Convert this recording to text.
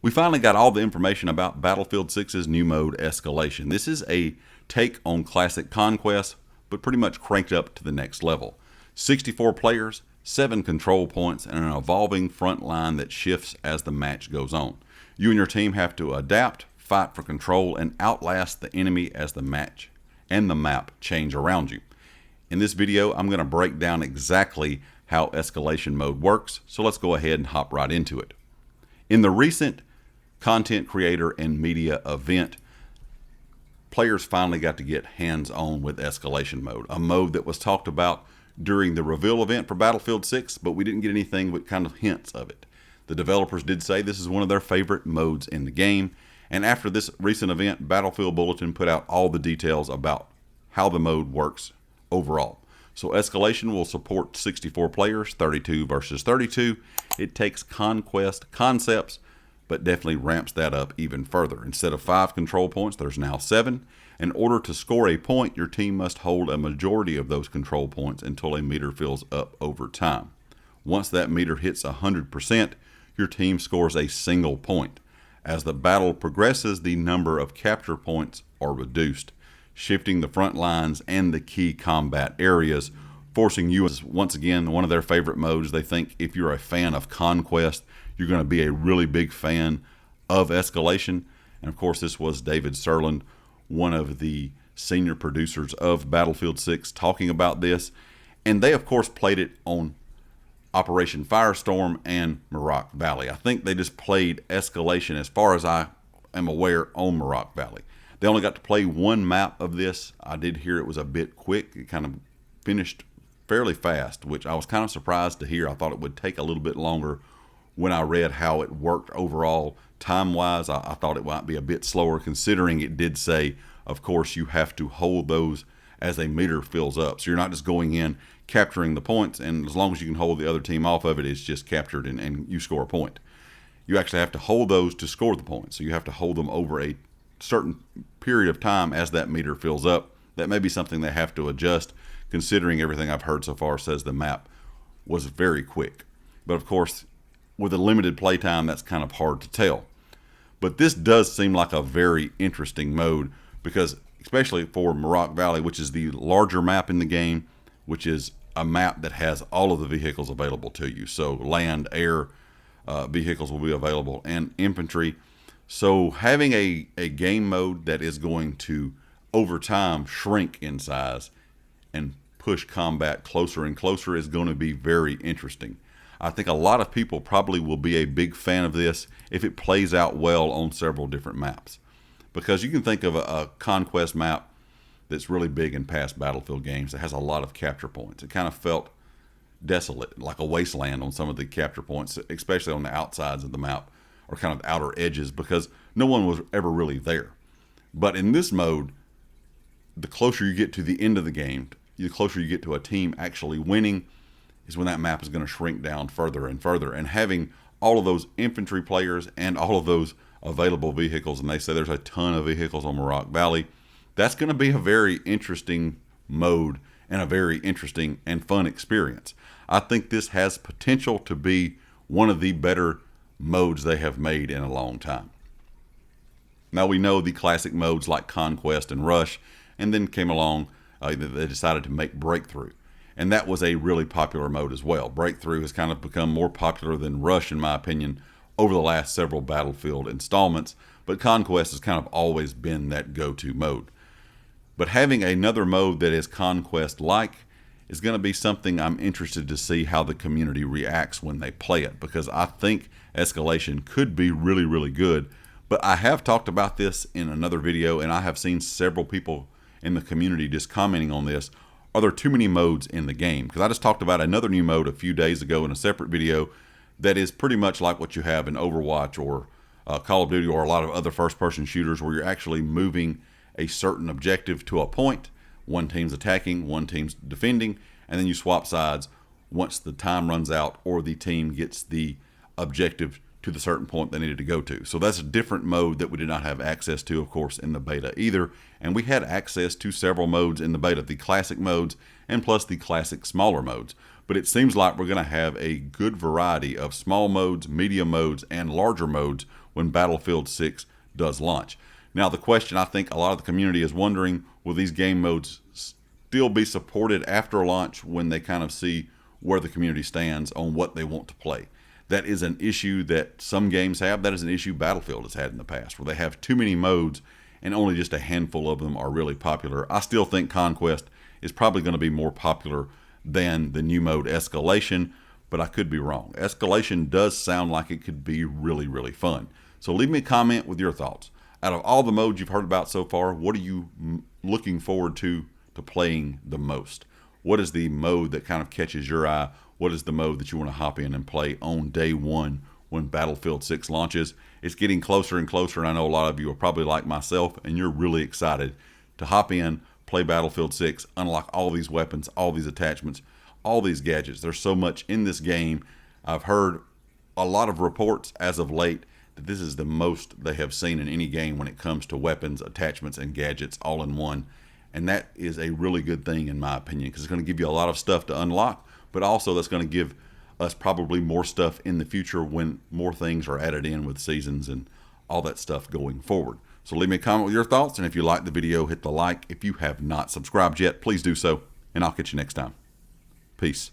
We finally got all the information about Battlefield 6's new mode, Escalation. This is a take on classic Conquest, but pretty much cranked up to the next level. 64 players, 7 control points, and an evolving front line that shifts as the match goes on. You and your team have to adapt, fight for control, and outlast the enemy as the match and the map change around you. In this video, I'm going to break down exactly how Escalation Mode works, so let's go ahead and hop right into it. In the recent Content Creator and Media event, players finally got to get hands-on with Escalation Mode, a mode that was talked about during the reveal event for Battlefield 6, but we didn't get anything but kind of hints of it. The developers did say this is one of their favorite modes in the game, and after this recent event, Battlefield Bulletin put out all the details about how the mode works overall. So Escalation will support 64 players, 32 versus 32. It takes Conquest concepts, but definitely ramps that up even further. Instead of 5 control points, there's now 7. In order to score a point, your team must hold a majority of those control points until a meter fills up over time. Once that meter hits 100%, your team scores a single point. As the battle progresses, the number of capture points are reduced, shifting the front lines and the key combat areas, forcing you, as once again, one of their favorite modes. They think if you're a fan of Conquest, you're going to be a really big fan of Escalation. And of course, this was David Serland, one of the senior producers of Battlefield 6, talking about this. And they, of course, played it on Operation Firestorm and Murak Valley. I think they just played Escalation, as far as I am aware, on Murak Valley. They only got to play one map of this. I did hear it was a bit quick. It kind of finished fairly fast, which I was kind of surprised to hear. I thought it would take a little bit longer. When I read how it worked overall time-wise, I thought it might be a bit slower, considering it did say, of course, you have to hold those as a meter fills up. So you're not just going in, capturing the points, and as long as you can hold the other team off of it, it's just captured and you score a point. You actually have to hold those to score the points. So you have to hold them over a certain period of time as that meter fills up. That may be something they have to adjust, considering everything I've heard so far says the map was very quick. But of course, with a limited playtime, that's kind of hard to tell. But this does seem like a very interesting mode, because especially for Murak Valley, which is the larger map in the game, which is a map that has all of the vehicles available to you. So land, air vehicles will be available, and infantry. So having a game mode that is going to, over time, shrink in size and push combat closer and closer is going to be very interesting. I think a lot of people probably will be a big fan of this if it plays out well on several different maps. Because you can think of a Conquest map that's really big in past Battlefield games that has a lot of capture points. It kind of felt desolate, like a wasteland on some of the capture points, especially on the outsides of the map, or kind of outer edges, because no one was ever really there. But in this mode, the closer you get to the end of the game, the closer you get to a team actually winning, is when that map is going to shrink down further and further. And having all of those infantry players and all of those available vehicles, and they say there's a ton of vehicles on Murak Valley, that's going to be a very interesting mode and a very interesting and fun experience. I think this has potential to be one of the better modes they have made in a long time. Now, we know the classic modes like Conquest and Rush, and then came along, they decided to make Breakthrough. And that was a really popular mode as well. Breakthrough has kind of become more popular than Rush, in my opinion, over the last several Battlefield installments. But Conquest has kind of always been that go-to mode. But having another mode that is Conquest-like is going to be something I'm interested to see how the community reacts when they play it. Because I think Escalation could be really, really good. But I have talked about this in another video, and I have seen several people in the community just commenting on this. Are there too many modes in the game? Because I just talked about another new mode a few days ago in a separate video that is pretty much like what you have in Overwatch or Call of Duty or a lot of other first-person shooters, where you're actually moving a certain objective to a point. One team's attacking, one team's defending, and then you swap sides once the time runs out or the team gets the objective to the certain point they needed to go to. So that's a different mode that we did not have access to, of course, in the beta either. And we had access to several modes in the beta, the classic modes and plus the classic smaller modes. But it seems like we're going to have a good variety of small modes, medium modes, and larger modes when Battlefield 6 does launch. Now, the question I think a lot of the community is wondering, will these game modes still be supported after launch when they kind of see where the community stands on what they want to play? That is an issue that some games have. That is an issue Battlefield has had in the past, where they have too many modes and only just a handful of them are really popular. I still think Conquest is probably going to be more popular than the new mode Escalation, but I could be wrong. Escalation does sound like it could be really, really fun. So leave me a comment with your thoughts. Out of all the modes you've heard about so far, what are you looking forward to playing the most? What is the mode that kind of catches your eye? What is the mode that you want to hop in and play on day one when Battlefield 6 launches? It's getting closer and closer, and I know a lot of you are probably like myself, and you're really excited to hop in, play Battlefield 6, unlock all these weapons, all these attachments, all these gadgets. There's so much in this game. I've heard a lot of reports as of late that this is the most they have seen in any game when it comes to weapons, attachments, and gadgets all in one. And that is a really good thing in my opinion, because it's going to give you a lot of stuff to unlock, but also that's going to give us probably more stuff in the future when more things are added in with seasons and all that stuff going forward. So leave me a comment with your thoughts, and if you like the video, hit the like. If you have not subscribed yet, please do so, and I'll catch you next time. Peace.